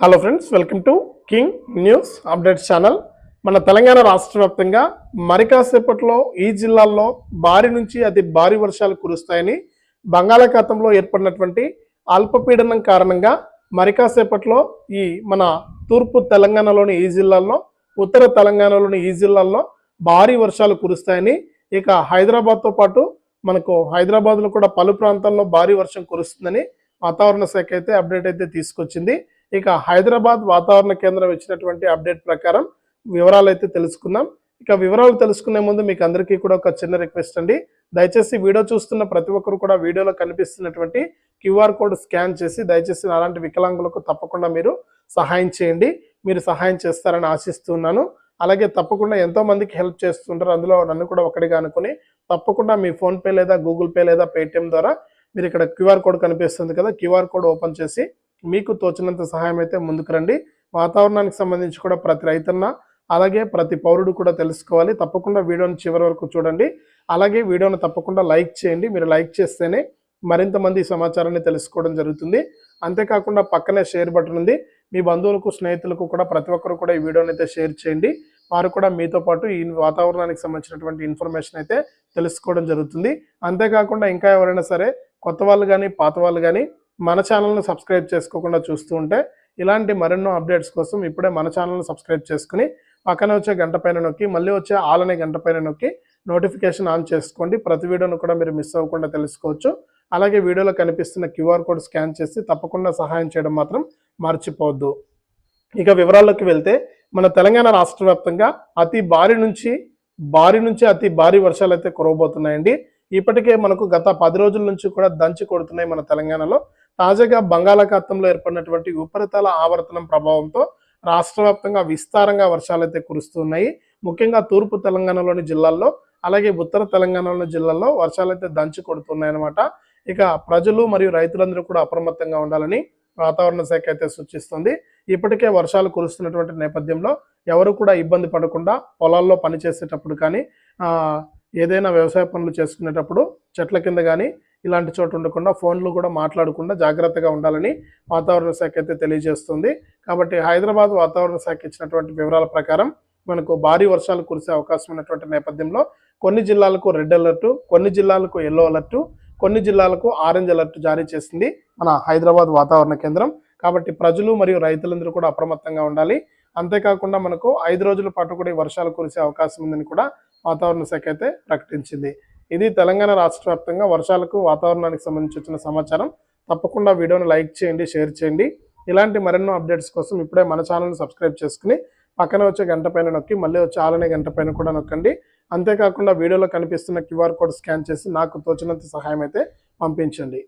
Hello friends, welcome to king news updates channel. మన తెలంగాణ రాష్ట్ర వ్యాప్తంగా మరి కాసేపట్లో ఈ జిల్లాల్లో భారీ నుంచి అతి భారీ వర్షాలు కురుస్తాయని బంగాళాఖాతంలో ఏర్పడినటువంటి అల్పపీడనం కారణంగా మరి కాసేపట్లో ఈ మన తూర్పు తెలంగాణలోని ఈ జిల్లాల్లో, ఉత్తర తెలంగాణలోని ఈ జిల్లాల్లో భారీ వర్షాలు కురుస్తాయని, ఇక హైదరాబాద్తో పాటు మనకు హైదరాబాద్లో కూడా పలు ప్రాంతాల్లో భారీ వర్షం కురుస్తుందని వాతావరణ శాఖ అయితే అప్డేట్ అయితే తీసుకొచ్చింది. ఇక హైదరాబాద్ వాతావరణ కేంద్రం ఇచ్చినటువంటి అప్డేట్ ప్రకారం వివరాలు అయితే తెలుసుకుందాం. ఇక వివరాలు తెలుసుకునే ముందు మీకు అందరికీ కూడా ఒక చిన్న రిక్వెస్ట్ అండి. దయచేసి వీడియో చూస్తున్న ప్రతి ఒక్కరు కూడా వీడియోలో కనిపిస్తున్నటువంటి క్యూఆర్ కోడ్ స్కాన్ చేసి దయచేసి అలాంటి వికలాంగులకు తప్పకుండా మీరు సహాయం చేయండి. మీరు సహాయం చేస్తారని ఆశిస్తున్నాను. అలాగే తప్పకుండా ఎంతో మందికి హెల్ప్ చేస్తుంటారు. అందులో నన్ను కూడా ఒకటిగా అనుకుని తప్పకుండా మీ ఫోన్పే లేదా గూగుల్ పే లేదా పేటిఎం ద్వారా మీరు ఇక్కడ క్యూఆర్ కోడ్ కనిపిస్తుంది కదా, క్యూఆర్ కోడ్ ఓపెన్ చేసి మీకు తోచినంత సహాయం అయితే ముందుకు రండి. వాతావరణానికి సంబంధించి కూడా ప్రతి రైతన్న అలాగే ప్రతి పౌరుడు కూడా తెలుసుకోవాలి. తప్పకుండా వీడియోని చివరి వరకు చూడండి. అలాగే వీడియోని తప్పకుండా లైక్ చేయండి. మీరు లైక్ చేస్తేనే మరింత మంది సమాచారాన్ని తెలుసుకోవడం జరుగుతుంది. అంతేకాకుండా పక్కనే షేర్ బటన్ ఉంది. మీ బంధువులకు, స్నేహితులకు కూడా ప్రతి ఒక్కరు కూడా ఈ వీడియోని అయితే షేర్ చేయండి. వారు కూడా మీతో పాటు ఈ వాతావరణానికి సంబంధించినటువంటి ఇన్ఫర్మేషన్ అయితే తెలుసుకోవడం జరుగుతుంది. అంతేకాకుండా ఇంకా ఎవరైనా సరే కొత్త వాళ్ళు కానీ పాత వాళ్ళు కానీ మన ఛానల్ని సబ్స్క్రైబ్ చేసుకోకుండా చూస్తూ ఉంటే ఇలాంటి మరెన్నో అప్డేట్స్ కోసం ఇప్పుడే మన ఛానల్ని సబ్స్క్రైబ్ చేసుకుని పక్కన వచ్చే గంట పైన నొక్కి మళ్ళీ వచ్చే ఆల్ అనే గంట పైన నొక్కి నోటిఫికేషన్ ఆన్ చేసుకోండి. ప్రతి వీడియోను కూడా మీరు మిస్ అవ్వకుండా తెలుసుకోవచ్చు. అలాగే వీడియోలో కనిపిస్తున్న క్యూఆర్ కోడ్ స్కాన్ చేసి తప్పకుండా సహాయం చేయడం మాత్రం మర్చిపోవద్దు. ఇక వివరాల్లోకి వెళ్తే మన తెలంగాణ రాష్ట్ర వ్యాప్తంగా అతి భారీ నుంచి అతి భారీ వర్షాలు అయితే కురవబోతున్నాయండి. ఇప్పటికే మనకు గత 10 రోజుల నుంచి కూడా దంచి కొడుతున్నాయి మన తెలంగాణలో. తాజాగా బంగాళాఖాతంలో ఏర్పడినటువంటి ఉపరితల ఆవర్తనం ప్రభావంతో రాష్ట్ర వ్యాప్తంగా విస్తారంగా వర్షాలైతే కురుస్తున్నాయి. ముఖ్యంగా తూర్పు తెలంగాణలోని జిల్లాల్లో అలాగే ఉత్తర తెలంగాణలోని జిల్లాల్లో వర్షాలైతే దంచి కొడుతున్నాయి అన్నమాట. ఇక ప్రజలు మరియు రైతులందరూ కూడా అప్రమత్తంగా ఉండాలని వాతావరణ శాఖ అయితే సూచిస్తుంది. ఇప్పటికే వర్షాలు కురుస్తున్నటువంటి నేపథ్యంలో ఎవరు కూడా ఇబ్బంది పడకుండా పొలాల్లో పనిచేసేటప్పుడు కానీ ఏదైనా వ్యవసాయ పనులు చేసుకునేటప్పుడు చెట్ల కింద కానీ ఇలాంటి చోటు ఉండకుండా ఫోన్లు కూడా మాట్లాడకుండా జాగ్రత్తగా ఉండాలని వాతావరణ శాఖ అయితే తెలియజేస్తుంది. కాబట్టి హైదరాబాద్ వాతావరణ శాఖ ఇచ్చినటువంటి వివరాల ప్రకారం మనకు భారీ వర్షాలు కురిసే అవకాశం ఉన్నటువంటి నేపథ్యంలో కొన్ని జిల్లాలకు రెడ్ అలర్టు, కొన్ని జిల్లాలకు ఎల్లో అలర్టు, కొన్ని జిల్లాలకు ఆరెంజ్ అలర్ట్ జారీ చేసింది మన హైదరాబాద్ వాతావరణ కేంద్రం. కాబట్టి ప్రజలు మరియు రైతులందరూ కూడా అప్రమత్తంగా ఉండాలి. అంతేకాకుండా మనకు 5 రోజుల పాటు కూడా వర్షాలు కురిసే అవకాశం ఉందని కూడా వాతావరణ శాఖ అయితే ప్రకటించింది. ఇది తెలంగాణ రాష్ట్ర వ్యాప్తంగా వర్షాలకు వాతావరణానికి సంబంధించి వచ్చిన సమాచారం. తప్పకుండా వీడియోని లైక్ చేయండి, షేర్ చేయండి. ఇలాంటి మరెన్నో అప్డేట్స్ కోసం ఇప్పుడే మన ఛానల్ని సబ్స్క్రైబ్ చేసుకుని పక్కన వచ్చే గంట పైన నొక్కి మళ్ళీ వచ్చే ఆలనే గంట పైన కూడా నొక్కండి. అంతేకాకుండా వీడియోలో కనిపిస్తున్న క్యూఆర్ కోడ్ స్కాన్ చేసి నాకు తోచినంత సహాయం అయితే పంపించండి.